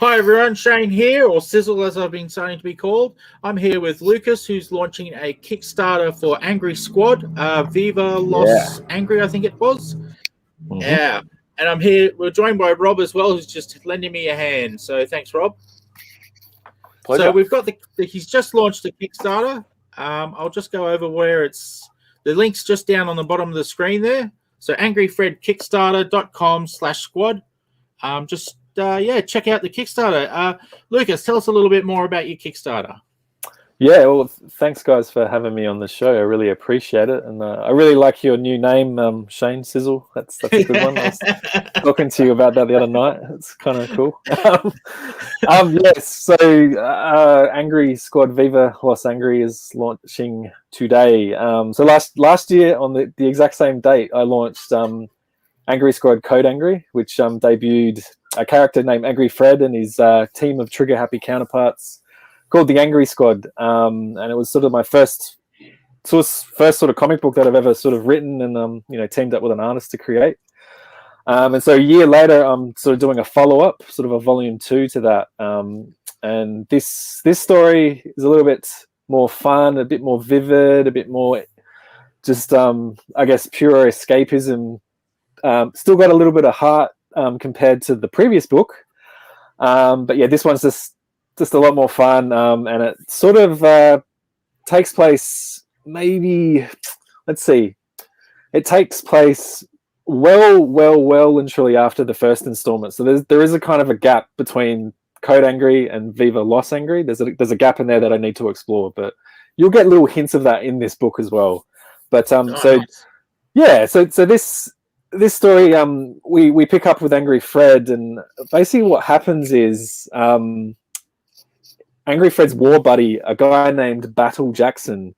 Hi everyone, Shane here, or Sizzle as I've been starting to be called. I'm here with Lucas, who's launching a Kickstarter for Angry Squad, Viva Los Angry, I think it was. Yeah, and I'm here, we're joined by Rob as well, who's just lending me a hand. So thanks, Rob. Pleasure. So we've got he's just launched a Kickstarter. I'll just go over where the link's just down on the bottom of the screen there. So angryfredkickstarter.com/squad. Check out the Kickstarter. Lucas, tell us a little bit more about your Kickstarter. Yeah, well, thanks guys for having me on the show. I really appreciate it, and I really like your new name, Shane Sizzle. That's a good one. I was talking to you about that the other night. It's kind of cool. Yes, so Angry Squad Viva Los Angry is launching today. So last year on the exact same date, I launched Angry Squad Code Angry, which debuted a character named Angry Fred and his team of trigger-happy counterparts called the Angry Squad. And it was sort of my first sort of comic book that I've ever sort of written and teamed up with an artist to create. And so a year later, I'm sort of doing a follow-up, sort of a volume 2 to that. And this story is a little bit more fun, a bit more vivid, a bit more just, I guess, pure escapism. Still got a little bit of heart compared to the previous book, but yeah, this one's just a lot more fun, and it sort of takes place maybe, let's see, it takes place well and truly after the first installment. So there is a kind of a gap between Code Angry and Viva Los Angry. There's a gap in there that I need to explore, but you'll get little hints of that in this book as well. But so this story, we pick up with Angry Fred, and basically what happens is Angry Fred's war buddy, a guy named Battle Jackson,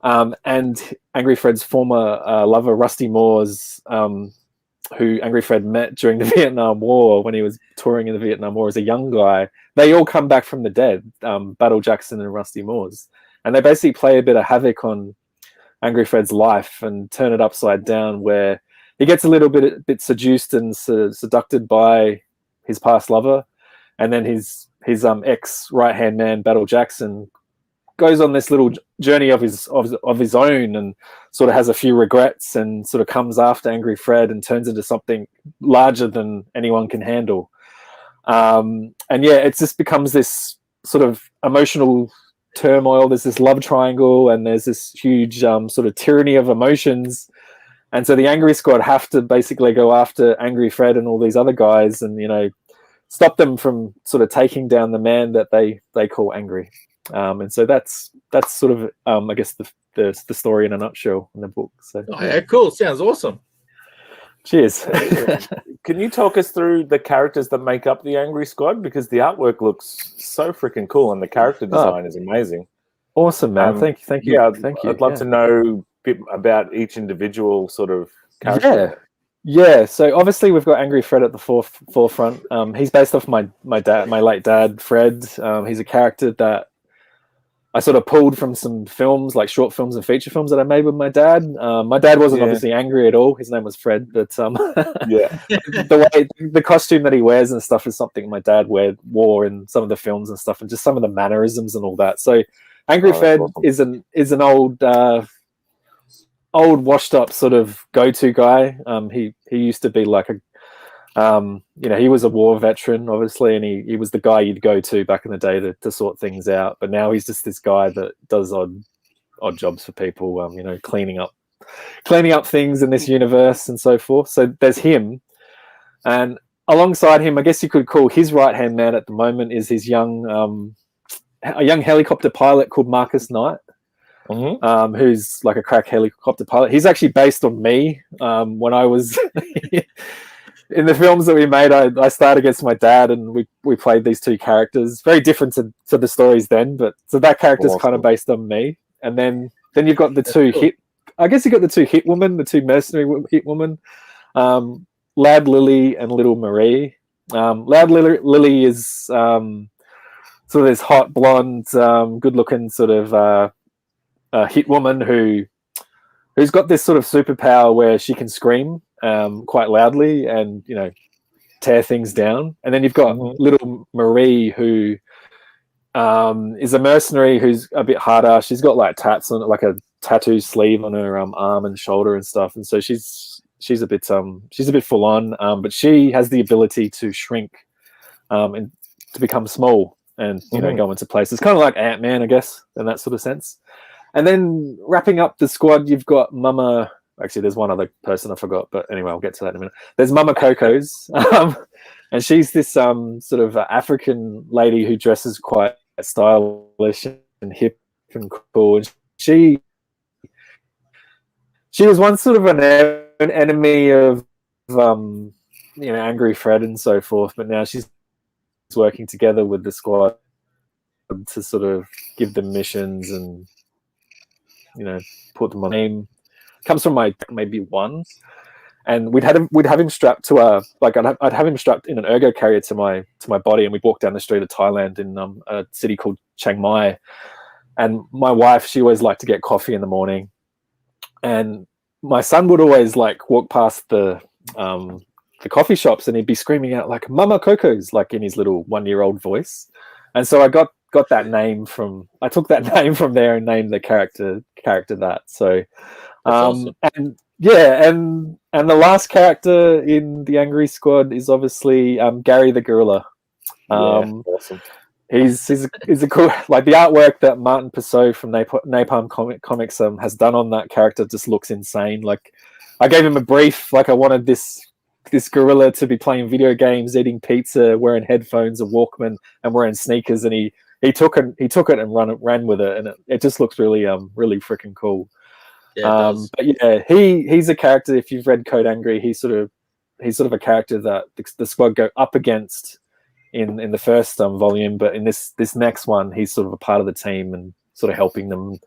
and Angry Fred's former lover, Rusty Moores, who Angry Fred met during the Vietnam War when he was touring in the Vietnam War as a young guy. They all come back from the dead, Battle Jackson and Rusty Moores, and they basically play a bit of havoc on Angry Fred's life and turn it upside down, where he gets a little bit seduced and seducted by his past lover, and then his ex right-hand man, Battle Jackson, goes on this little journey of his own and sort of has a few regrets and sort of comes after Angry Fred and turns into something larger than anyone can handle. And yeah, it just becomes this sort of emotional turmoil. There's this love triangle, and there's this huge sort of tyranny of emotions. And so the Angry Squad have to basically go after Angry Fred and all these other guys and, stop them from sort of taking down the man that they call Angry. And so that's sort of, I guess, the story in a nutshell in the book. So, oh, yeah, cool. Sounds awesome. Cheers. Can you talk us through the characters that make up the Angry Squad? Because the artwork looks so freaking cool and the character design is amazing. Awesome, man. Thank you. Yeah, thank you. I'd love to know about each individual sort of character. Yeah. So obviously we've got Angry Fred at the forefront. He's based off my late dad, Fred. He's a character that I sort of pulled from some films, like short films and feature films that I made with my dad. My dad wasn't obviously angry at all. His name was Fred, but the costume that he wears and stuff is something my dad wore in some of the films and stuff, and just some of the mannerisms and all that. So Angry Fred awesome. is an old washed up sort of go-to guy. He used to be like he was a war veteran, obviously, and he was the guy you'd go to back in the day to sort things out. But now he's just this guy that does odd jobs for people, cleaning up things in this universe and so forth. So there's him, and alongside him, I guess you could call his right-hand man at the moment is his a young helicopter pilot called Marcus Knight. Who's like a crack helicopter pilot. He's actually based on me. When I was in the films that we made, I started against my dad, and we played these two characters. Very different to the stories then, but so that character's kind of based on me. And then you've got the two hit. I guess you got the two hit women, the two mercenary hit women, Lad Lily and Little Marie. Lad Lily is sort of this hot blonde, good-looking sort of hit woman who's got this sort of superpower where she can scream quite loudly, and tear things down. And then you've got little Marie, who is a mercenary who's a bit harder. She's got like tats on, like a tattoo sleeve on her arm and shoulder and stuff. And so she's a bit full on, but she has the ability to shrink and to become small and go into places, kind of like Ant-Man, I guess, in that sort of sense. And then wrapping up the squad, you've got Mama. Actually, there's one other person I forgot, but anyway, I'll get to that in a minute. There's Mama Coco's, and she's this sort of African lady who dresses quite stylish and hip and cool. And she was once sort of an enemy of Angry Fred and so forth, but now she's working together with the squad to sort of give them missions and put them on name. Comes from my maybe one, and we'd have him strapped to I'd have him strapped in an ergo carrier to my body, and we'd walk down the street of Thailand in a city called Chiang Mai. And my wife, she always liked to get coffee in the morning, and my son would always like walk past the coffee shops, and he'd be screaming out like "Mama Coco's," like in his little 1-year-old voice. And so I got that name from. I took that name from there and named the character that. So. Awesome. And the last character in the Angry Squad is obviously Gary the Gorilla. Awesome. He's a cool, like the artwork that Martin Pissot from Napalm Comics has done on that character just looks insane. Like I gave him a brief, like I wanted this gorilla to be playing video games, eating pizza, wearing headphones, a Walkman, and wearing sneakers, and he took it and ran with it, and it just looks really freaking cool. Yeah, but yeah, he's a character. If you've read Code Angry, he's sort of a character that the squad go up against in the first volume. But in this next one, he's sort of a part of the team and sort of helping them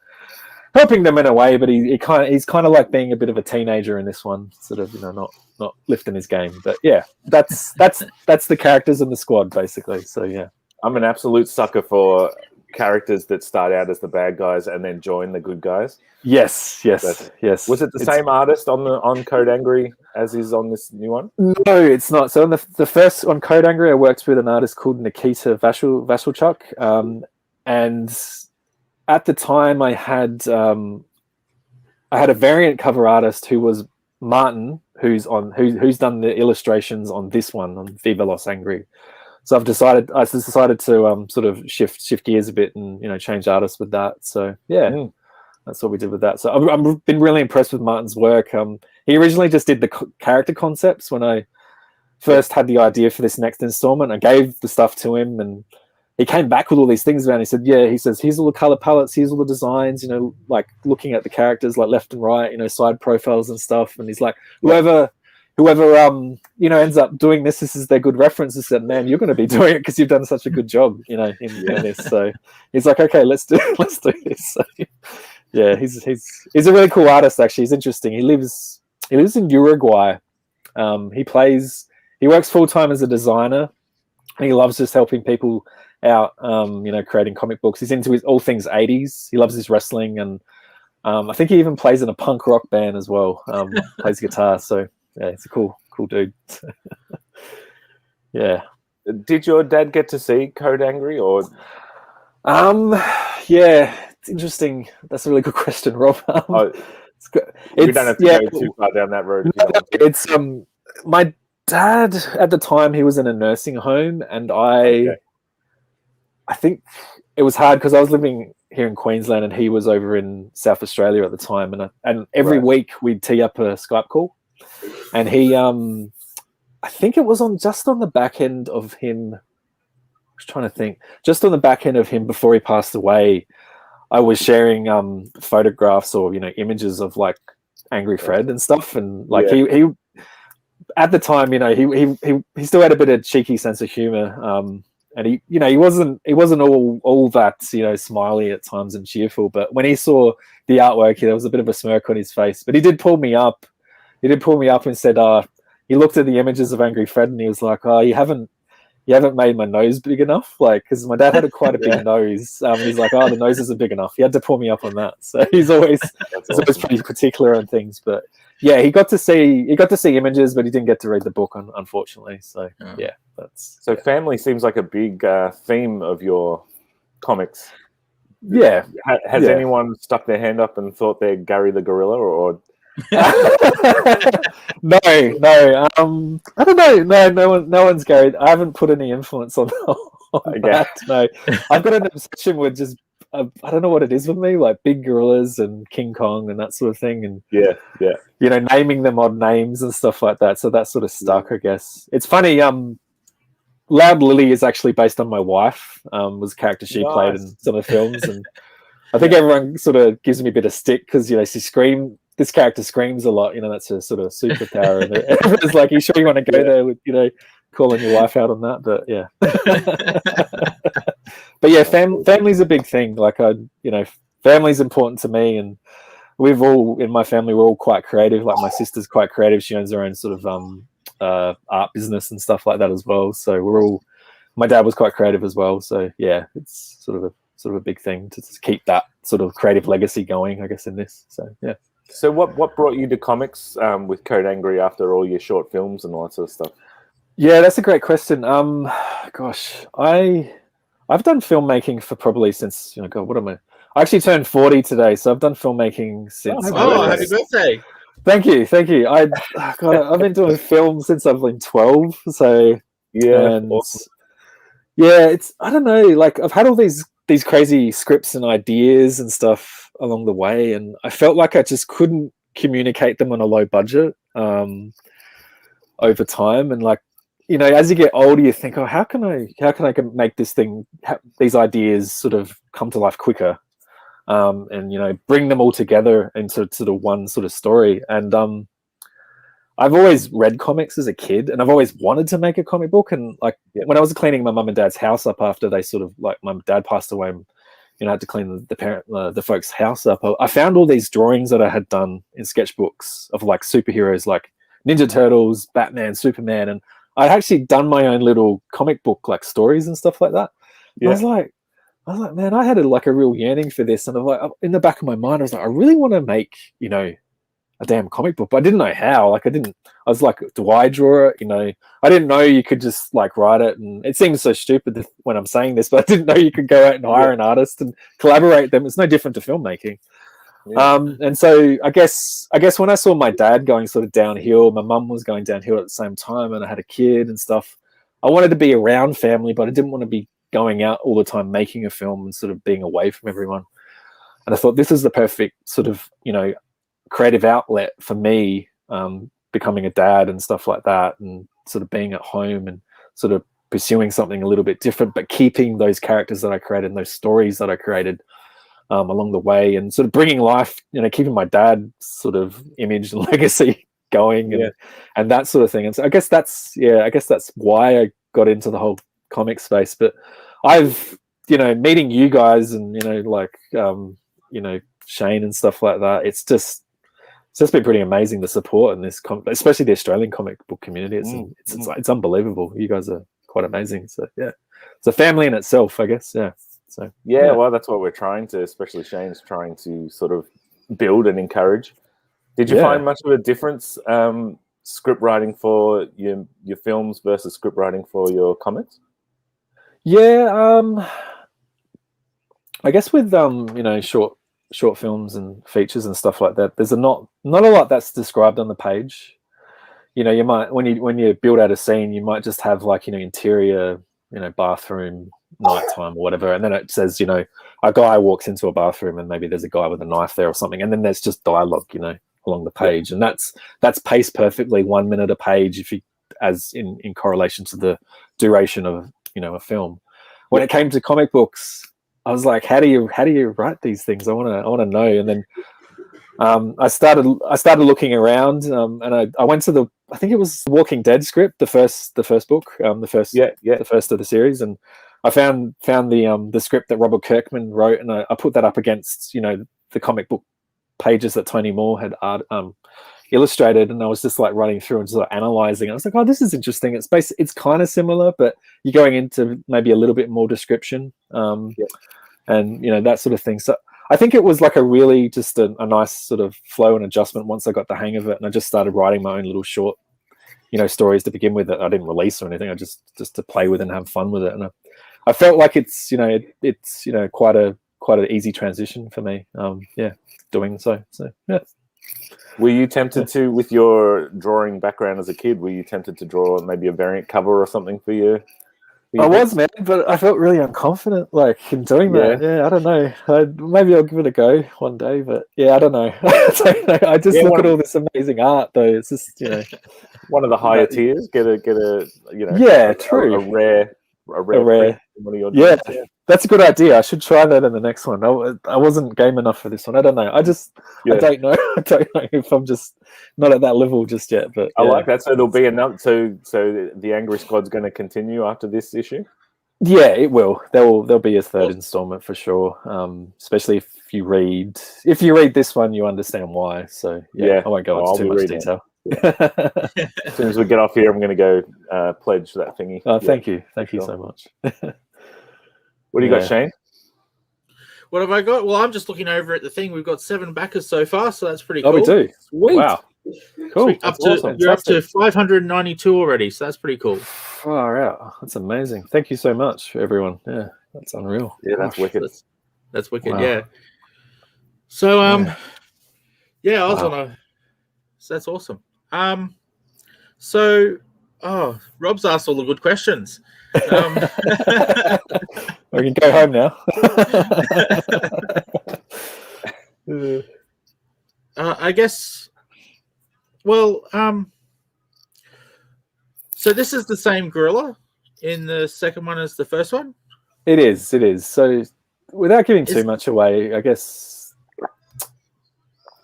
in a way. But he's kind of like being a bit of a teenager in this one, sort of not lifting his game. But yeah, that's the characters in the squad basically. So yeah, I'm an absolute sucker for characters that start out as the bad guys and then join the good guys. Yes. Was it the same artist on Code Angry as is on this new one? No, it's not. So on the first on Code Angry, I worked with an artist called Nikita Vasilchuk, and at the time I had a variant cover artist who was Martin, who's done the illustrations on this one on Viva Los Angry. So I decided to sort of shift gears a bit and change artists with that. So yeah, that's what we did with that. So I've been really impressed with Martin's work. He originally just did the character concepts when I first had the idea for this next installment. I gave the stuff to him, and he came back with all these things around. He said, he says, here's all the color palettes, here's all the designs, like looking at the characters like left and right, side profiles and stuff. And he's like, whoever ends up doing this is their good reference. He said, man, you're going to be doing it because you've done such a good job, in this. So he's like, okay, let's do this. So, yeah, he's a really cool artist. Actually, he's interesting. He lives in Uruguay. He works full time as a designer, and he loves just helping people out. Creating comic books. He's into all things 80s. He loves his wrestling, and I think he even plays in a punk rock band as well. Plays guitar. So. Yeah, it's a cool dude. Yeah. Did your dad get to see Code Angry or? Yeah, it's interesting. That's a really good question, Rob. We don't have to go too far down that road. It's my dad at the time, he was in a nursing home, and I think it was hard because I was living here in Queensland and he was over in South Australia at the time, and every week we'd tee up a Skype call. And he, I think it was just on the back end of him. I was trying to think, just on the back end of him before he passed away, I was sharing photographs or images of like Angry Fred and stuff, and like he at the time, he still had a bit of cheeky sense of humor, and he wasn't all that smiley at times and cheerful, but when he saw the artwork, there was a bit of a smirk on his face. But he did pull me up. He did pull me up and said, he looked at the images of Angry Fred and he was like, you haven't made my nose big enough. Like, because my dad had quite a big nose. He's like, the nose isn't big enough. He had to pull me up on that. So he's always pretty particular on things. But yeah, he got to see images, but he didn't get to read the book, unfortunately. So yeah, that's so family seems like a big theme of your comics. Yeah. Has anyone stuck their hand up and thought they're Gary the gorilla, or? No. I don't know. No one's Gary. I haven't put any influence on that. No, I've got an obsession with just I don't know what it is with me, like big gorillas and King Kong and that sort of thing, and you know, naming them odd names and stuff like that. So that sort of stuck, I guess. It's funny. Loud Lily is actually based on my wife. Was a character she played in some of the films, and I think everyone sort of gives me a bit of stick because, you know, this character screams a lot. You know, that's her sort of superpower. And everyone's like, "You sure you want to go there with, you know, calling your wife out on that?" But yeah, but yeah, family's a big thing. Like family's important to me, and in my family, we're all quite creative. Like my sister's quite creative. She owns her own sort of art business and stuff like that as well. So my dad was quite creative as well. So yeah, it's sort of a big thing to just keep that sort of creative legacy going, I guess, in this. So yeah. So what brought you to comics with Code Angry after all your short films and all that sort of stuff? Yeah, that's a great question. Gosh, I've done filmmaking for probably since, you know, God, what am I? I actually turned 40 today, so I've done filmmaking since. Happy birthday! Thank you. I've been doing film since I've been 12. So awesome. Yeah, I don't know. Like I've had all these crazy scripts and ideas and stuff along the way, and I felt like I just couldn't communicate them on a low budget over time. And like, you know, as you get older, you think, oh, how can I make these ideas sort of come to life quicker, and, you know, bring them all together into sort of one sort of story. And I've always read comics as a kid, and I've always wanted to make a comic book. And like when I was cleaning my mum and dad's house up after they sort of, like, my dad passed away, and, you know, I had to clean the folks' house up, I found all these drawings that I had done in sketchbooks of like superheroes like Ninja Turtles, Batman, Superman, and I'd actually done my own little comic book like stories and stuff like that. Yeah. I was like, man, I had a real yearning for this, and I'm like, in the back of my mind, I was like, I really want to make, you know, a damn comic book, but I didn't know how. Like, I was like, do I draw it? You know, I didn't know you could just like write it, and it seems so stupid when I'm saying this, but I didn't know you could go out and hire an artist and collaborate them. It's no different to filmmaking. Yeah. And so I guess when I saw my dad going sort of downhill, my mum was going downhill at the same time, and I had a kid and stuff, I wanted to be around family, but I didn't want to be going out all the time making a film and sort of being away from everyone. And I thought this is the perfect sort of, you know, creative outlet for me, becoming a dad and stuff like that, and sort of being at home and sort of pursuing something a little bit different, but keeping those characters that I created and those stories that I created along the way, and sort of bringing life, you know, keeping my dad's sort of image and legacy going, and that sort of thing. And so I guess that's why I got into the whole comic space. But I've, you know, meeting you guys and, you know, like, you know, Shane and stuff like that, it's just been pretty amazing, the support in this, especially the Australian comic book community. It's unbelievable. You guys are quite amazing. So yeah, it's a family in itself, I guess. Yeah. So yeah, well, that's what we're trying to, especially Shane's trying to sort of build and encourage. Did you find much of a difference script writing for your films versus script writing for your comics? Yeah, I guess with you know, short films and features and stuff like that, there's not a lot that's described on the page. You know, you might, when you build out a scene, you might just have like, you know, interior, you know, bathroom, nighttime or whatever, and then it says, you know, a guy walks into a bathroom and maybe there's a guy with a knife there or something, and then there's just dialogue, you know, along the page, and that's paced perfectly, 1 minute a page, if you, as in correlation to the duration of, you know, a film. When it came to comic books, I was like, how do you write these things? I want to know. And then I started looking around, and I went to I think it was the Walking Dead script, the first book, the first of the series, and I found the script that Robert Kirkman wrote, and I put that up against, you know, the comic book pages that Tony Moore had illustrated, and I was just like running through and sort of analyzing. I was like, oh, this is interesting. It's kind of similar, but you're going into maybe a little bit more description, and, you know, that sort of thing. So I think it was like a really just a nice sort of flow and adjustment once I got the hang of it, and I just started writing my own little short, stories to begin with that I didn't release or anything. I just to play with and have fun with it, and I felt like it's quite an easy transition for me. Doing so yeah. Were you tempted to, with your drawing background as a kid, were you tempted to draw maybe a variant cover or something for you? I was, man, but I felt really unconfident, like, in doing that. Yeah, I don't know. Maybe I'll give it a go one day, but yeah, I don't know. I just look at all this amazing art, though. It's just, one of the higher tiers. Get a true. A rare print in one of your drawings. Yeah, that's a good idea. I should try that in the next one. I wasn't game enough for this one. I don't know. I don't know. I don't know if I'm just not at that level just yet. But I like that. So there'll be another. So the Angry Squad's going to continue after this issue. Yeah, it will. There'll be a third installment for sure. Especially if you read this one, you understand why. So I won't go into too much detail. As soon as we get off here, I'm going to go pledge that thingy. Oh, thank you so much. What do you got, Shane? What have I got? Well, I'm just looking over at the thing. We've got 7 backers so far, so that's pretty cool. Oh, we do. Sweet. Wow. Cool. You're up to 592 already, so that's pretty cool. Far out. That's amazing. Thank you so much, everyone. Yeah, that's unreal. Yeah, that's wicked. That's wicked. Wow. Yeah. So I was on a. So that's awesome. Rob's asked all the good questions. We can go home now. I guess. Well, so this is the same gorilla in the second one as the first one? It is. So without giving too much away, I guess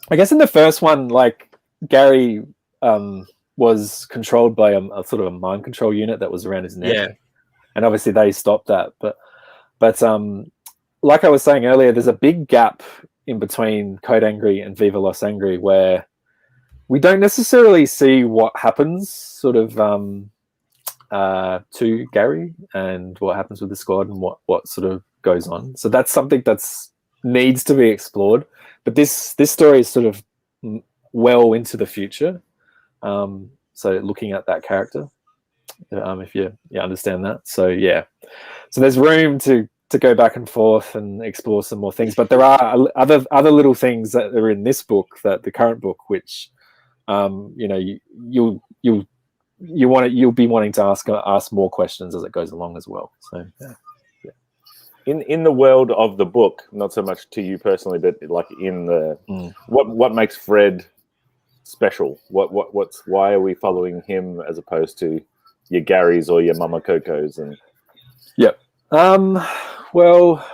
in the first one, like, Gary was controlled by a sort of a mind control unit that was around his neck. Yeah. And obviously they stopped that. But like I was saying earlier, there's a big gap in between Code Angry and Viva Los Angry where we don't necessarily see what happens sort of to Gary and what happens with the squad and what sort of goes on. So that's something that's needs to be explored. But this story is sort of well into the future. So looking at that character, if you understand that. So so there's room to go back and forth and explore some more things. But there are other little things that are in this book, that the current book, which you'll be wanting to ask more questions as it goes along as well. So in the world of the book, not so much to you personally, but like in the what makes Fred special? Why are we following him as opposed to your Garys or your Mama Cocos? And well,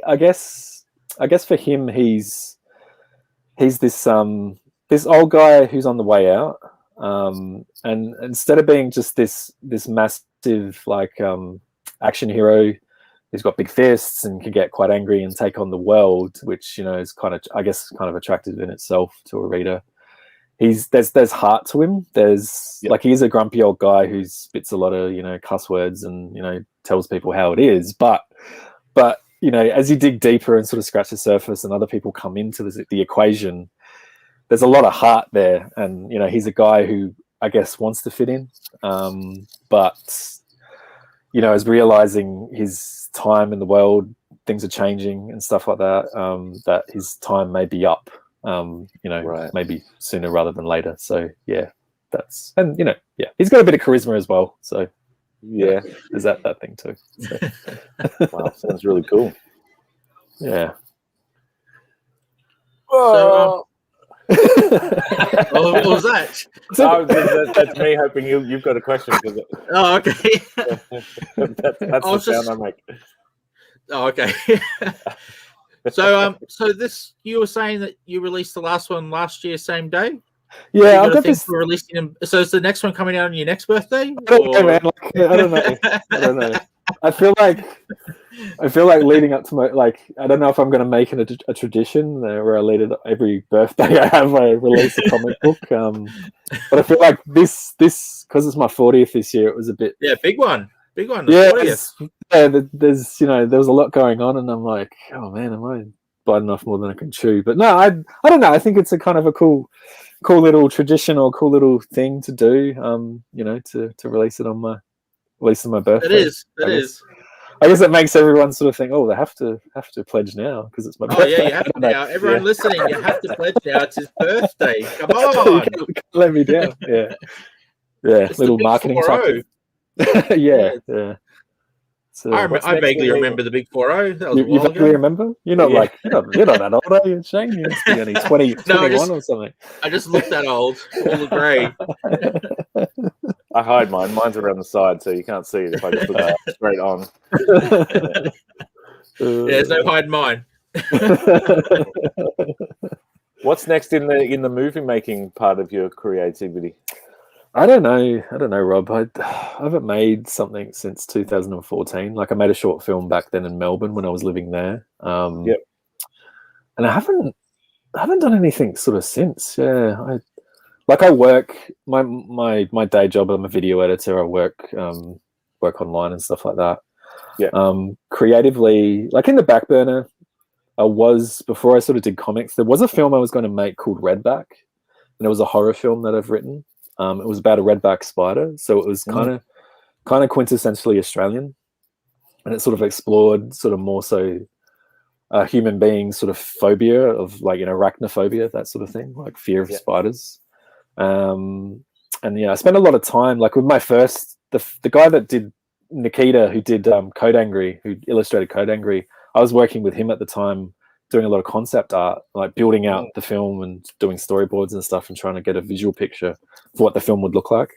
I guess for him, he's this old guy who's on the way out, and instead of being just this massive like action hero who's got big fists and can get quite angry and take on the world, which is kind of attractive in itself to a reader. There's heart to him. There's like, he's a grumpy old guy who spits a lot of cuss words and tells people how it is, but as you dig deeper and sort of scratch the surface and other people come into the equation, there's a lot of heart there. And he's a guy who I guess wants to fit in, but is realizing his time in the world, things are changing and stuff like that, that his time may be up. Right. Maybe sooner rather than later. So he's got a bit of charisma as well. So there's that thing too. So. Wow, sounds really cool. Yeah. So, what was that? That's me hoping you've got a question. Oh, okay. That's the sound I make. Oh, okay. So this, you were saying that you released the last one last year, same day? Yeah, I've got this for releasing them. So is the next one coming out on your next birthday? I don't know, man. I don't know. I feel like leading up to my, I don't know if I'm going to make it a tradition where I lead it every birthday I release a comic book. But I feel like this because it's my 40th this year, it was a bit big one. Yeah, there's there was a lot going on, and I'm like, oh man, am biting off more than I can chew. But no, I don't know. I think it's a kind of a cool little tradition or cool little thing to do. To release it on my birthday. It is. I guess it makes everyone sort of think, oh, they have to pledge now because it's my birthday. Oh yeah, you have to now. Everyone listening, you have to pledge now. It's his birthday. Come on, you can't let me down. Yeah, it's little marketing tactic. yeah. So I vaguely remember the Big 4-0. That was you vaguely remember? You're not like you're not that old, are you, Shane? You must be only 21 or something. I just look that old. All the grey. I hide mine. Mine's around the side, so you can't see it if I just look straight on. There's no hiding mine. What's next in the movie making part of your creativity? I don't know, Rob. I haven't made something since 2014. Like I made a short film back then in Melbourne when I was living there. Yep. And I haven't done anything sort of since. Yeah, I work my day job. I'm a video editor. I work online and stuff like that. Yeah. Creatively, like in the back burner, before I sort of did comics. There was a film I was going to make called Redback, and it was a horror film that I've written. It was about a redback spider, so it was kind of quintessentially Australian, and it sort of explored sort of more so human beings sort of phobia of like arachnophobia, that sort of thing, like fear of spiders. And I spent a lot of time like with my first the guy that did Nikita, who did Code Angry, who illustrated Code Angry. I was working with him at the time, doing a lot of concept art, like building out the film and doing storyboards and stuff and trying to get a visual picture for what the film would look like.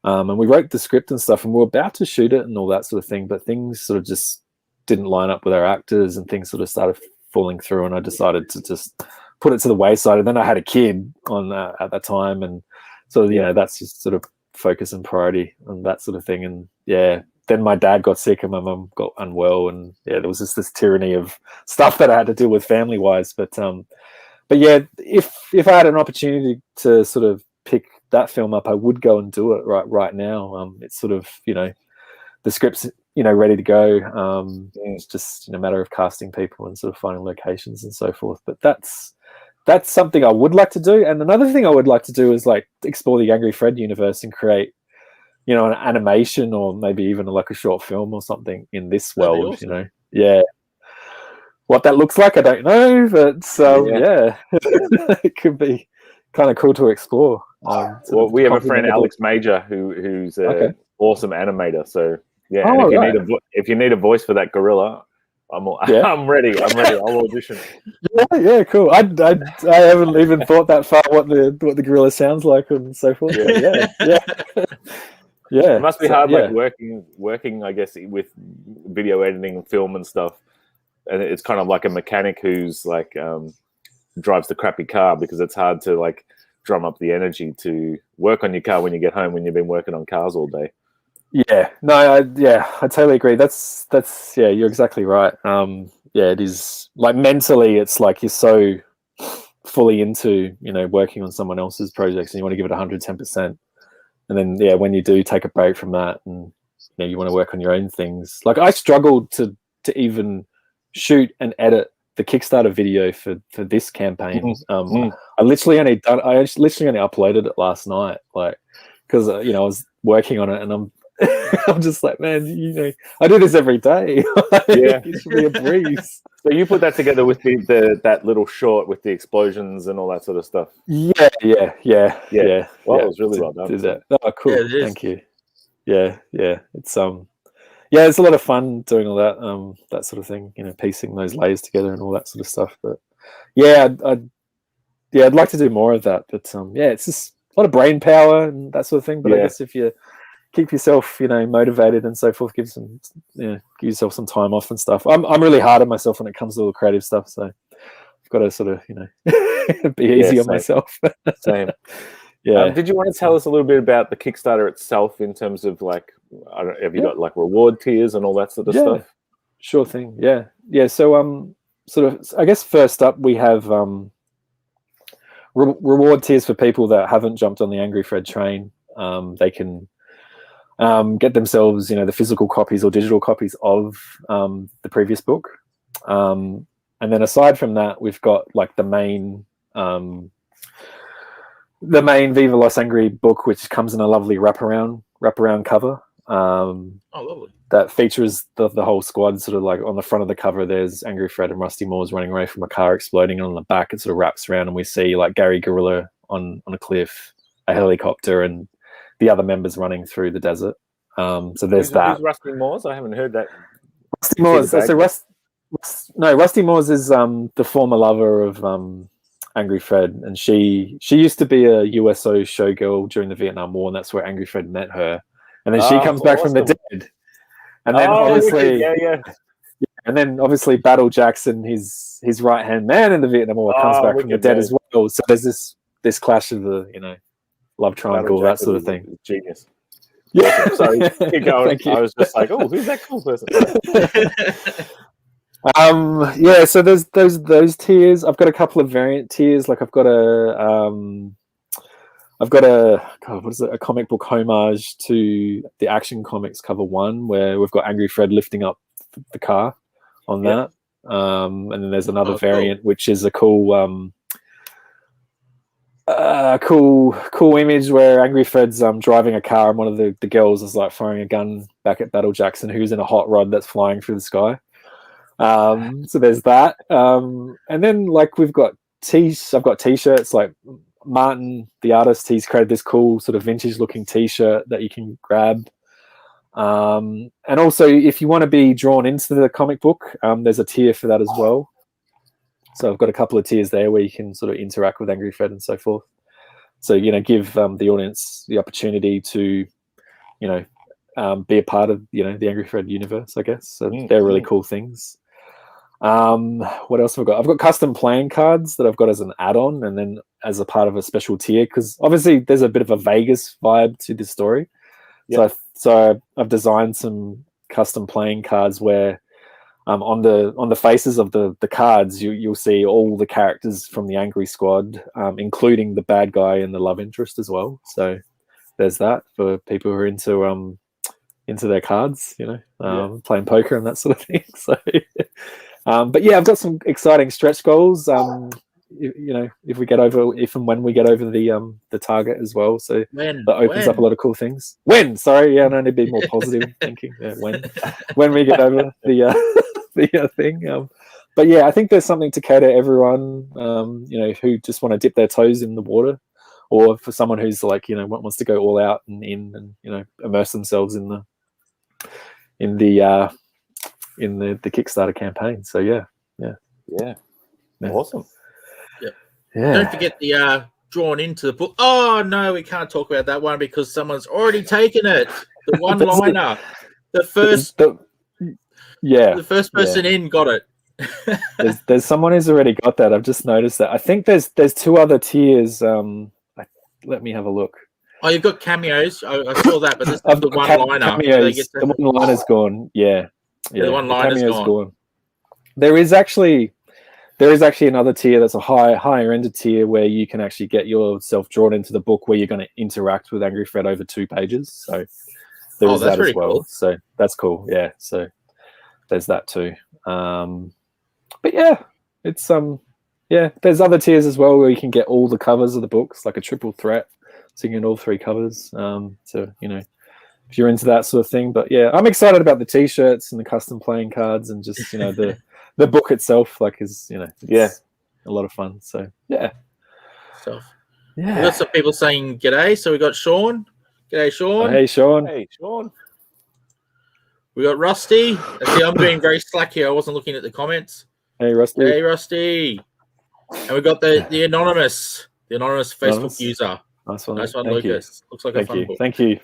And we wrote the script and stuff and we were about to shoot it and all that sort of thing, but things sort of just didn't line up with our actors and things sort of started falling through, and I decided to just put it to the wayside. And then I had a kid on at that time, and so that's just sort of focus and priority and that sort of thing. And then my dad got sick and my mum got unwell, and there was just this tyranny of stuff that I had to deal with family wise. But if I had an opportunity to sort of pick that film up, I would go and do it right now. It's sort of the script's ready to go. It's just a matter of casting people and sort of finding locations and so forth. But that's something I would like to do. And another thing I would like to do is like explore the Angry Fred universe and create an animation or maybe even like a short film or something in this world. Awesome. What that looks like I don't know, but it could be kind of cool to explore. Well, we have a friend, Alex Major, who's an awesome animator. So if you need a voice for that gorilla, I'm ready. I'll audition. Yeah, cool. I haven't even thought that far what the gorilla sounds like and so forth. Yeah. It must be hard, like working, I guess, with video editing and film and stuff. And it's kind of like a mechanic who's like drives the crappy car, because it's hard to like drum up the energy to work on your car when you get home when you've been working on cars all day. Yeah, no, I totally agree. That's you're exactly right. It is like mentally, it's like you're so fully into working on someone else's projects and you want to give it 110%. And then when you do take a break from that and you want to work on your own things, like I struggled to even shoot and edit the Kickstarter video for this campaign. I literally only uploaded it last night, like because I was working on it and I'm just like, man, I do this every day. It should be a breeze. So you put that together with that little short with the explosions and all that sort of stuff. Yeah. Well, it was really well done. Did that. Oh, cool. Yeah, thank you. Yeah. It's it's a lot of fun doing all that sort of thing. Piecing those layers together and all that sort of stuff. But I'd like to do more of that. But it's just a lot of brain power and that sort of thing. But I guess if you keep yourself, motivated and so forth, give yourself some time off and stuff. I'm really hard on myself when it comes to all the creative stuff, so I've got to sort of, be easy on myself. Same. Yeah. Did you want to tell us a little bit about the Kickstarter itself in terms of like, have you got like reward tiers and all that sort of stuff? Sure thing. Yeah. So sort of, I guess first up we have reward tiers for people that haven't jumped on the Angry Fred train. They can get themselves, the physical copies or digital copies of the previous book. And then aside from that, we've got like the main Viva Los Angry book, which comes in a lovely wraparound cover. Lovely. That features the whole squad. Sort of like on the front of the cover, there's Angry Fred and Rusty Moores running away from a car exploding, and on the back it sort of wraps around, and we see like Gary Gorilla on a cliff, a helicopter, and the other members running through the desert. So there's that. Who's Rusty Moores? I haven't heard that. Rusty Moores. Rusty Moores is the former lover of Angry Fred, and she used to be a USO showgirl during the Vietnam War, and that's where Angry Fred met her. And then she comes back from the dead, and then obviously, and then obviously Battle Jackson, his right hand man in the Vietnam War, comes back from the dead as well. So there's this clash of the love triangle, that sort of thing. Genius. Yeah, sorry, keep going. I was just like, oh, who's that cool person? So there's those tiers. I've got a couple of variant tiers. Like I've got a comic book homage to the Action Comics cover 1, where we've got Angry Fred lifting up the car on that. And then there's another variant, which is a cool image where Angry Fred's driving a car, and one of the girls is like firing a gun back at Battle Jackson, who's in a hot rod that's flying through the sky. So there's that. And then like I've got t-shirts, like Martin, the artist, he's created this cool sort of vintage looking t-shirt that you can grab. And also if you want to be drawn into the comic book, there's a tier for that as well. So I've got a couple of tiers there where you can sort of interact with Angry Fred and so forth. So, give the audience the opportunity to, be a part of, the Angry Fred universe, I guess. So they're really cool things. What else have I got? I've got custom playing cards that I've got as an add-on and then as a part of a special tier, because obviously there's a bit of a Vegas vibe to this story. Yep. So I've designed some custom playing cards where on the faces of the cards you'll see all the characters from the Angry Squad, including the bad guy and the love interest as well. So there's that for people who are into their cards, playing poker and that sort of thing. So but yeah, I've got some exciting stretch goals. If and when we get over the target as well. So that opens up a lot of cool things. Sorry, I need to be more positive thinking. Yeah, when we get over the thing. But yeah, I think there's something to cater to everyone, who just want to dip their toes in the water, or for someone who's like, wants to go all out and immerse themselves in the Kickstarter campaign. So yeah. Awesome. Yeah. Don't forget the drawn into the book. Oh no, we can't talk about that one because someone's already taken it. The one-liner. The first person in got it. there's someone who's already got that. I've just noticed that. I think there's 2 other tiers. Let me have a look. Oh, you've got cameos. I saw that, but this is the one-liner. Cameos. The one-liner's gone. Yeah. The one-liner's gone. There is actually another tier that's a higher end tier where you can actually get yourself drawn into the book where you're going to interact with Angry Fred over 2 pages. So there's that as well. Cool. So that's cool. Yeah. So there's that too. But yeah, it's there's other tiers as well where you can get all the covers of the books, like a triple threat. So you can get all 3 covers. So if you're into that sort of thing. But yeah, I'm excited about the t-shirts and the custom playing cards and just the book itself, like, is a lot of fun. So yeah. Stuff. Yeah. We got some people saying g'day. So we got Sean. G'day, Sean. Oh, hey, Sean. Hey, Sean. We got Rusty. See, I'm being very slack here. I wasn't looking at the comments. Hey, Rusty. Hey, Rusty. And we got the anonymous Facebook user. Nice one, Lucas. Looks like a fun book. Thank you,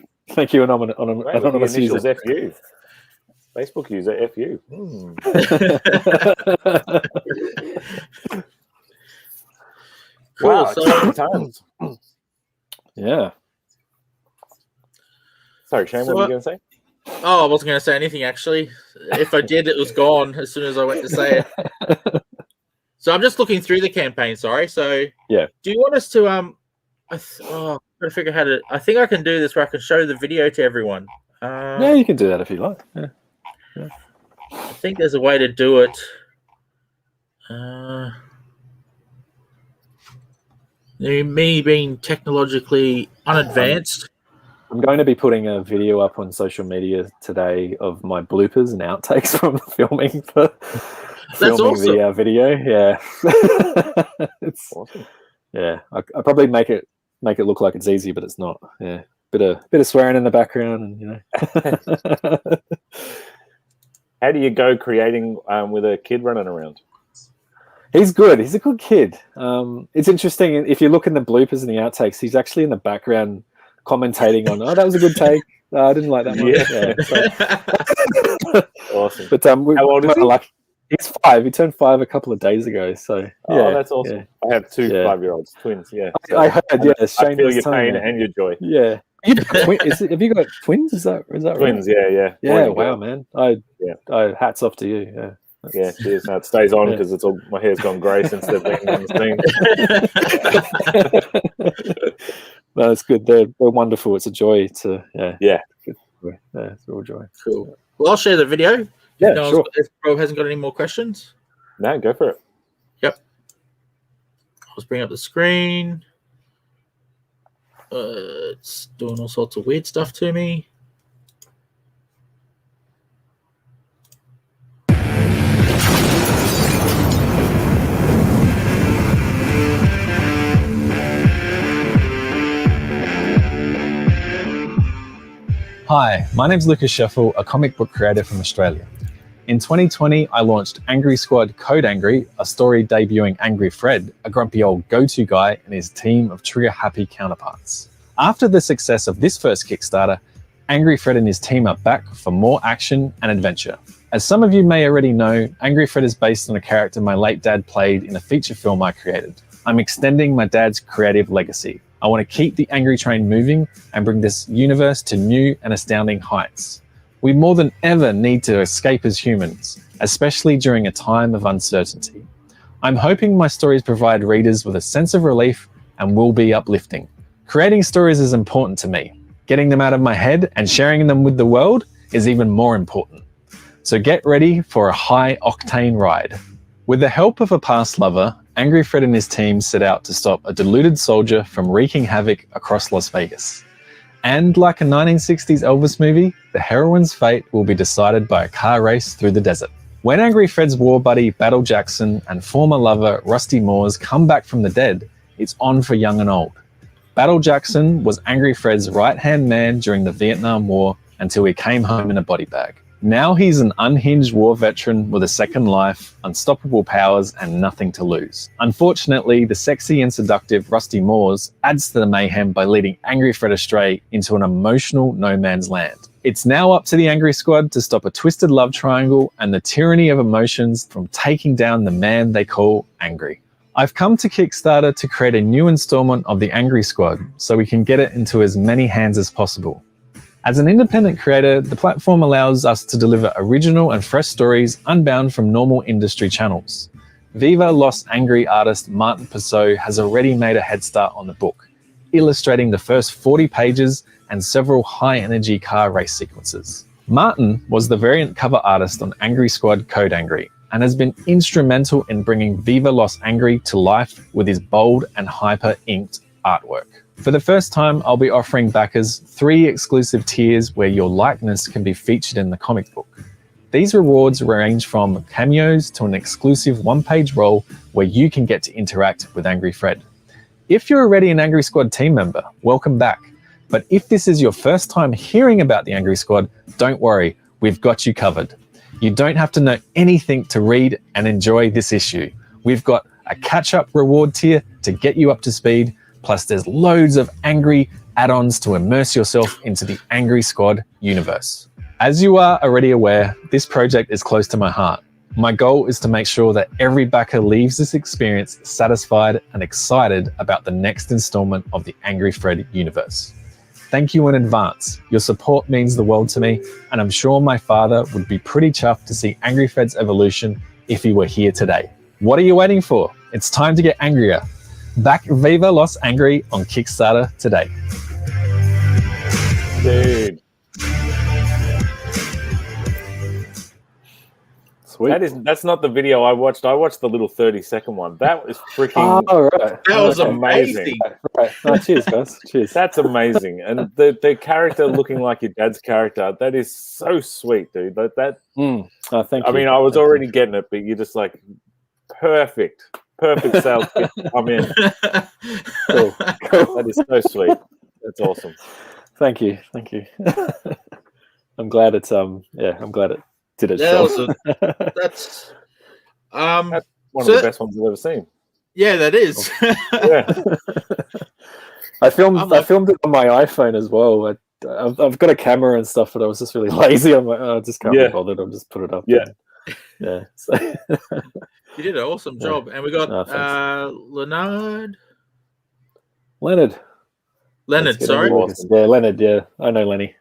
anonymous user. FU. Facebook user FU. Cool. Wow, so, times. Yeah. Sorry, Shane, what were you going to say? Oh, I wasn't going to say anything, actually. If I did, it was gone as soon as I went to say it. So I'm just looking through the campaign, sorry. So yeah. Do you want us to I'm trying to figure how to. I think I can do this where I can show the video to everyone. Yeah, you can do that if you like. Yeah. I think there's a way to do it. Me being technologically unadvanced. I'm going to be putting a video up on social media today of my bloopers and outtakes from filming Awesome. the video. Yeah, it's awesome. Yeah, I probably make it look like it's easy, but it's not. Yeah, bit of swearing in the background, and How do you go creating with a kid running around? He's good. He's a good kid. It's interesting. If you look in the bloopers and the outtakes, he's actually in the background commentating on, "Oh, that was a good take. I didn't like that one." Yeah. Awesome. But how old is he? He's 5. He turned 5 a couple of days ago. So that's awesome. Yeah. I have 2 5-year-olds, twins. Yeah, so I heard. Yeah, I feel your pain and your joy. Yeah. Have you got twins? Is that twins? Right? Yeah. Yeah. Wow, man. I hats off to you. Yeah. Yeah, cheers. No, it stays on because it's all my hair's gone grey since they've been on the scene. No, it's good. They're wonderful. It's a joy to yeah. It's a real joy. Cool. Well, I'll share the video. Yeah, sure. If Rob hasn't got any more questions. No, go for it. Yep. I'll just bring up the screen. It's doing all sorts of weird stuff to me. Hi, my name's Lucas Scheffel, a comic book creator from Australia. In 2020, I launched Angry Squad Code Angry, a story debuting Angry Fred, a grumpy old go-to guy, and his team of trigger-happy counterparts. After the success of this first Kickstarter, Angry Fred and his team are back for more action and adventure. As some of you may already know, Angry Fred is based on a character my late dad played in a feature film I created. I'm extending my dad's creative legacy. I want to keep the angry train moving and bring this universe to new and astounding heights. We more than ever need to escape as humans, especially during a time of uncertainty. I'm hoping my stories provide readers with a sense of relief and will be uplifting. Creating stories is important to me. Getting them out of my head and sharing them with the world is even more important. So get ready for a high-octane ride. With the help of a past lover, Angry Fred and his team set out to stop a deluded soldier from wreaking havoc across Las Vegas. And like a 1960s Elvis movie, the heroine's fate will be decided by a car race through the desert. When Angry Fred's war buddy Battle Jackson and former lover Rusty Moores come back from the dead, it's on for young and old. Battle Jackson was Angry Fred's right-hand man during the Vietnam War until he came home in a body bag. Now he's an unhinged war veteran with a second life, unstoppable powers, and nothing to lose. Unfortunately, the sexy and seductive Rusty Moores adds to the mayhem by leading Angry Fred astray into an emotional no man's land. It's now up to the Angry Squad to stop a twisted love triangle and the tyranny of emotions from taking down the man they call Angry. I've come to Kickstarter to create a new installment of the Angry Squad so we can get it into as many hands as possible. As an independent creator, the platform allows us to deliver original and fresh stories unbound from normal industry channels. Viva Lost Angry artist Martin Passot has already made a head start on the book, illustrating the first 40 pages and several high-energy car race sequences. Martin was the variant cover artist on Angry Squad Code Angry and has been instrumental in bringing Viva Lost Angry to life with his bold and hyper-inked artwork. For the first time, I'll be offering backers 3 exclusive tiers where your likeness can be featured in the comic book. These rewards range from cameos to an exclusive one-page role where you can get to interact with Angry Fred. If you're already an Angry Squad team member, welcome back. But if this is your first time hearing about the Angry Squad, don't worry, we've got you covered. You don't have to know anything to read and enjoy this issue. We've got a catch-up reward tier to get you up to speed, plus there's loads of angry add-ons to immerse yourself into the Angry Squad universe. As you are already aware, this project is close to my heart. My goal is to make sure that every backer leaves this experience satisfied and excited about the next installment of the Angry Fred universe. Thank you in advance. Your support means the world to me, and I'm sure my father would be pretty chuffed to see Angry Fred's evolution if he were here today. What are you waiting for? It's time to get angrier. Back Viva Lost Angry on Kickstarter today. Dude. Sweet. That's not the video I watched. I watched the little 30-second one. That was freaking right. That was amazing. Right. No, cheers, guys. Cheers. That's amazing. And the character looking like your dad's character, that is so sweet, dude. That Oh, thank you. I mean, I was already getting it, but you're just like perfect sales pitch. I'm in. Cool. That is so sweet. That's awesome. Thank you. I'm glad it's I'm glad it did its job. That's one of the best ones I've ever seen. Yeah, that is. Yeah. I filmed it on my iPhone as well. I've got a camera and stuff, but I was just really lazy. I'm like, I just can't be bothered. I'll just put it up. Yeah. Yeah. So. You did an awesome job. And we got Leonard, sorry. Awesome. Yeah, Leonard, yeah. I know Lenny.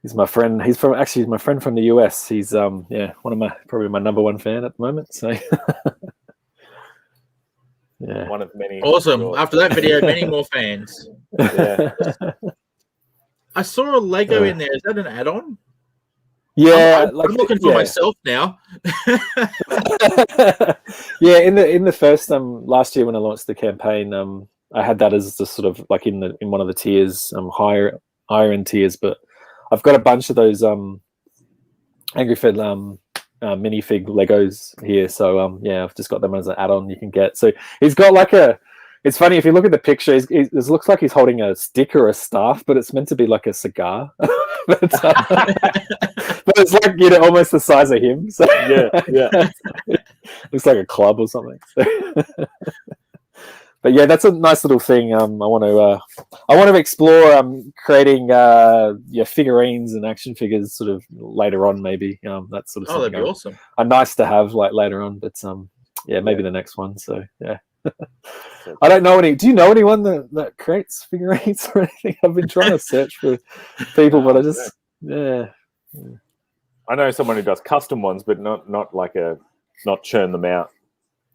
He's my friend. He's my friend from the US. He's probably my number one fan at the moment. So yeah. One of many. Awesome. After that video, many more fans. Yeah. I saw a Lego in there. Is that an add-on? Yeah, I'm looking for myself now. Yeah, in the first last year when I launched the campaign, I had that as just sort of like in one of the tiers, higher end tiers. But I've got a bunch of those Angry Fred minifig Legos here, so I've just got them as an add-on you can get. So he's got like it's funny if you look at the picture, it looks like he's holding a stick or a staff, but it's meant to be like a cigar. but it's like, almost the size of him. So yeah. Looks like a club or something. So. But yeah, that's a nice little thing. I want to explore creating figurines and action figures sort of later on, maybe that sort of. Oh, that'd be awesome. Nice to have like later on, but maybe the next one. So yeah. I don't know any. Do you know anyone that creates figurines or anything? I've been trying to search for people, but I just I know someone who does custom ones, but not churn them out.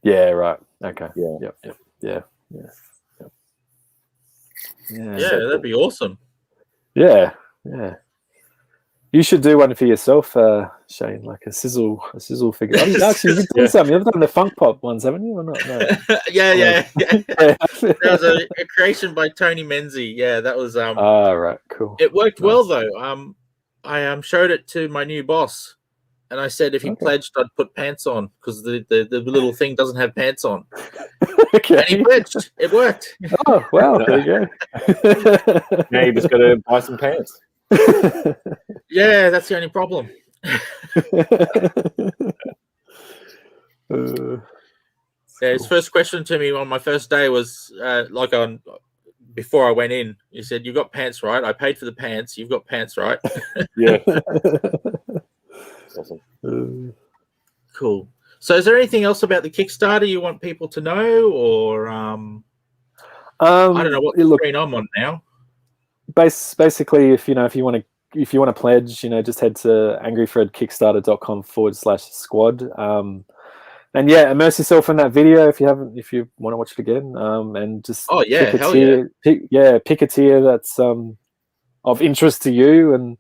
Yeah. Right. Okay. Yeah. Yeah. Yeah, that'd be awesome. Yeah. You should do one for yourself, Shane, like a sizzle figure. I mean, actually, you've done some. You've done the Funk Pop ones, haven't you? Or not? No. Yeah. That was a creation by Tony Menzie. Yeah, that was. Right, cool. It worked well though. I showed it to my new boss, and I said if he pledged, I'd put pants on because the little thing doesn't have pants on. Okay. And he pledged. It worked. Oh wow! There you go. Now you just got to buy some pants. Yeah, that's the only problem. His first question to me on my first day was before I went in. He said, "You got pants, right? I paid for the pants. You've got pants, right?" Yeah. Awesome. Cool. So, is there anything else about the Kickstarter you want people to know, or I don't know what screen I'm on now? Basically, if you want to pledge, just head to angryfredkickstarter.com/squad. And immerse yourself in that video if you want to watch it again. And just pick a tier that's of interest to you, and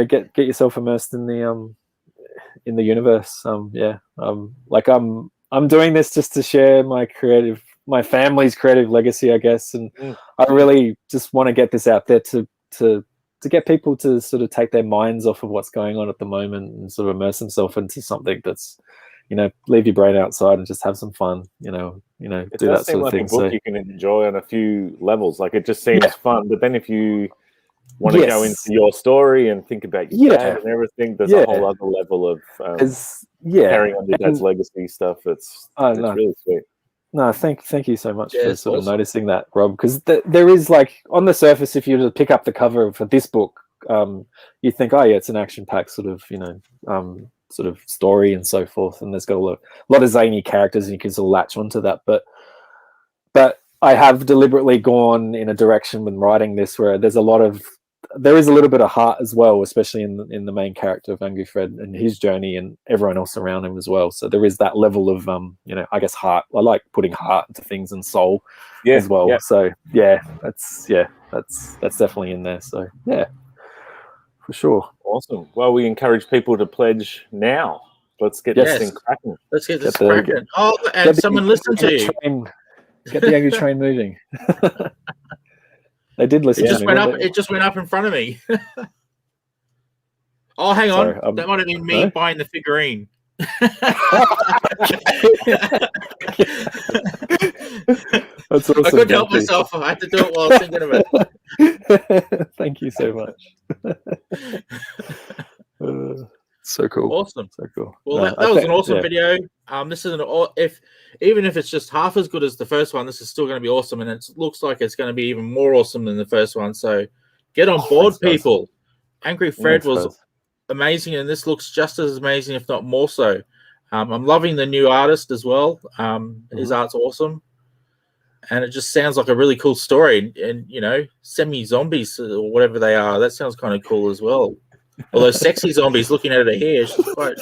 get yourself immersed in the universe. I'm doing this just to share my family's creative legacy, I guess, and I really just want to get this out there to get people to sort of take their minds off of what's going on at the moment and sort of immerse themselves into something that's, leave your brain outside and just have some fun, it do that does seem sort of like thing. A book you can enjoy on a few levels. Like it just seems fun, but then if you want to go into your story and think about your dad and everything, there's a whole other level of carrying on your dad's legacy stuff. It's really sweet. No, thank you so much for sort of noticing that, Rob, because there is, like, on the surface, if you were to pick up the cover for this book, you think, it's an action-packed sort of, sort of story and so forth, and there's got a lot of zany characters, and you can sort of latch onto that. But I have deliberately gone in a direction when writing this where there is a little bit of heart as well, especially in the main character of Angry Fred and his journey and everyone else around him as well. So there is that level of I guess heart. I like putting heart into things and soul as well. So that's definitely in there. So for sure. Awesome. Well, we encourage people to pledge now. Let's get Yes. this thing cracking. Let's get this Get the- cracking. Oh, and someone listened to you. Get the angry train moving. They did listen It just to me. went up. didn't they? It just went up in front of me. Oh, hang on. Sorry, That might have been me no? buying the figurine. That's awesome. I couldn't help thank you. myself. I had to do it while I was thinking of it. Thank you so much. So cool. Awesome. So cool. Well, No, that I was think- an awesome yeah. video. This is even if it's just half as good as the first one, this is still going to be awesome, and it looks like it's going to be even more awesome than the first one. So get on board, thanks, guys. people. Angry Fred Thanks, was guys. amazing, and this looks just as amazing, if not more so. I'm loving the new artist as well. His art's awesome, and it just sounds like a really cool story. And you know, semi-zombies or whatever they are, that sounds kind of cool as well. Although sexy zombies looking at her hair, she's quite.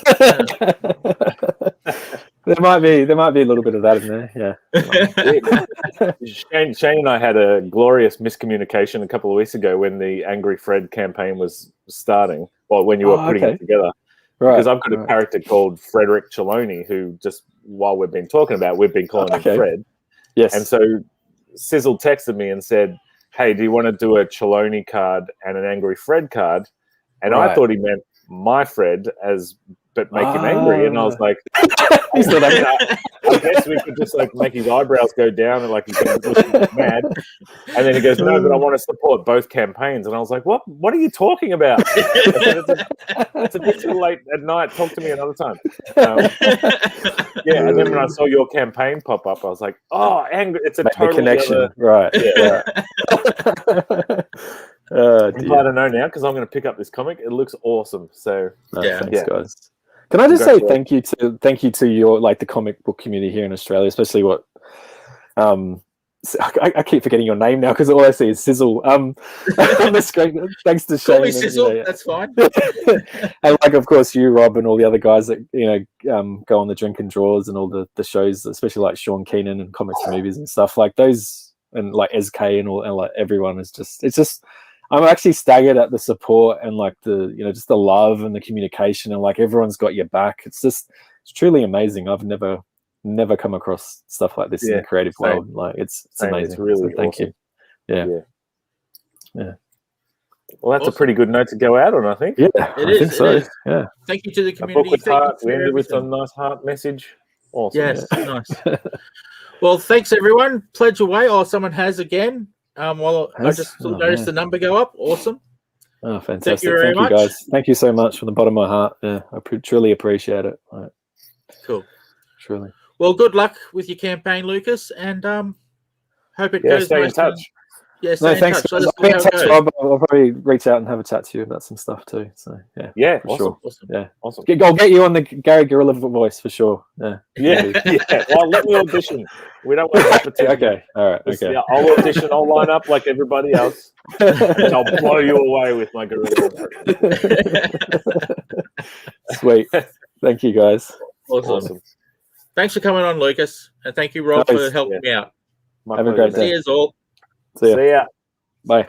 There might be a little bit of that in there. Yeah. Shane and I had a glorious miscommunication a couple of weeks ago when the Angry Fred campaign was starting, or when you were putting it together. Right. Because I've got a character called Frederick Cheloney, who just while we've been talking about, we've been calling him Fred. Yes. And so Sizzle texted me and said, "Hey, do you want to do a Cheloney card and an Angry Fred card?" And I thought he meant my Fred but make him angry. And I was like, I guess we could just like make his eyebrows go down and like he's mad. And then he goes, "No, but I want to support both campaigns." And I was like, What are you talking about? It's a bit too late at night. Talk to me another time. And then when I saw your campaign pop up, I was like, "Oh, angry! It's a total connection." other... Right. Yeah. I'm glad to know now because I'm going to pick up this comic. It looks awesome. So thanks, guys. Can I just say thank you to your the comic book community here in Australia, especially what I keep forgetting your name now because all I see is Sizzle. On the screen. Thanks to Shane. Call me Sizzle. That's fine. And of course you, Rob, and all the other guys that go on the Drink and Draws and all the shows, especially like Sean Keenan and Comics and Movies and stuff like those, and like SK and all, and like everyone is just. I'm actually staggered at the support and just the love and the communication and everyone's got your back. It's truly amazing. I've never come across stuff like this in the creative world. It's amazing. It's really thank awesome. you. Yeah. Well, that's a pretty good note to go out on, I think. Yeah, I think so. Yeah. Thank you to the A community. book with Thank heart. you We for ended with a everything. nice heart message. Awesome. Yes, nice. Well, thanks everyone. Pledge away. Oh, someone has again. I just noticed the number go up. Awesome. Oh, fantastic. Thank you very much. Guys. Thank you so much from the bottom of my heart. Yeah, I truly appreciate it. Right. Cool. Truly. Well, good luck with your campaign, Lucas, and hope it goes Stay in nice. touch. Yeah, stay in thanks. touch. Let us I'll know be in how it touch, goes. Rob. I'll probably reach out and have a chat to you about some stuff too. So Yeah, for awesome. sure. Awesome. Yeah, Awesome. I'll get you on the Gary Gorilla voice for sure. Yeah. Well, let me audition. We don't want to Okay. All right. Okay. Yeah, I'll audition. I'll line up like everybody else. And I'll blow you away with my gorilla. Sweet. Thank you, guys. Awesome. Thanks for coming on, Lucas, and thank you, Rob, for helping me out. My Have a pleasure. great day. Cheers, all. See ya. See ya. Bye.